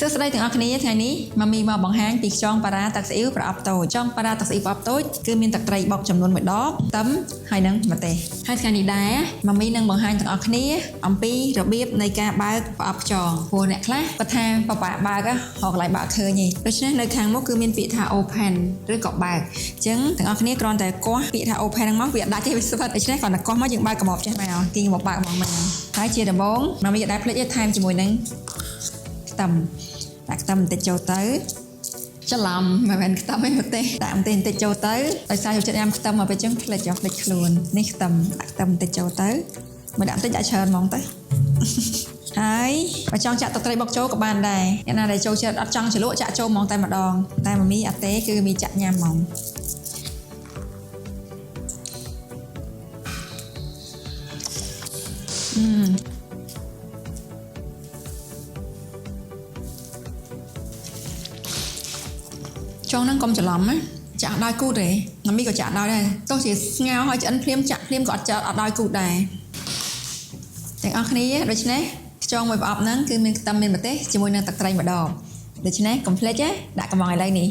សួស្តីទាំងអស់គ្នាថ្ងៃនេះម៉ាមីមកបង្ហាញពីខ្យងប៉ារ៉ាទឹកស៊ីអ៊ីវប្រអប់តូចខ្យងប៉ារ៉ាទឹកស៊ីអ៊ីវប្រអប់តូចគឺមានទឹកត្រីបុកចំនួន1ដបខ្ទឹមហើយនិងម្ទេសហើយថ្ងៃនេះដែរម៉ាមីនឹងបង្ហាញទាំងអស់គ្នាអំពីរបៀបនៃការបើកប្រអប់ខ្យងព្រោះអ្នកខ្លះគាត់ថាបបាក់បើកហ៎រកកន្លែងបើកឃើញទេដូច្នេះនៅខាងមុខគឺមានពាក្យថា open ឬក៏បើកអញ្ចឹងទាំងអស់គ្នាគ្រាន់តែគាស់ពាក្យថា open ហ្នឹងមកវាដាច់ទេវាស្វិតដូច្នេះគ្រាន់តែគាស់មកយើងបើកកាបចេះមកទីមកបើកហ្មងហ្នឹងហើយជាដំបូងម៉ាមីដែរភ្លេចថែមជាមួយនឹងខ្ទឹមដាក់ខ្ទឹមបន្តិចចូលទៅច្រឡំមិនមែនខ្ទឹមទេម្ទេសដាក់ម្ទេសបន្តិចចូលទៅដោយសារចូលចិត្តញ៉ាំខ្ទឹមមកពេលចឹងភ្លេចខ្លួននេះខ្ទឹមដាក់ខ្ទឹមបន្តិចចូលទៅមកដាក់បន្តិចដាក់ច្រើនហ្មងទៅហើយបើចង់ចាក់ទឹកត្រីបុកចូលក៏បានដែរអ្នកណាដែលចូលចិត្តអត់ចង់ជ្រលក់ចាក់ចូលហ្មងតែម្ដងតែម៉ាមីអត់ទេគឺមីចាក់ញ៉ាំហ្មងចង់ហ្នឹងកុំច្រឡំណាចាក់ដោយគូតទេម៉ាមីក៏ចាក់ដោយដែរទោះជាស្ងោរហើយឆ្អិនភ្លាមចាក់ភ្លាមក៏អត់ដោយគូតដែរទាំងអស់គ្នាដូច្នេះខ្យងមួយប្រអប់ហ្នឹងគឺមានខ្ទឹមមានម្ទេសជាមួយនឹងទឹកត្រីម្ដងដូច្នេះកុំភ្លេចណាដាក់កំងឥឡូវនេះ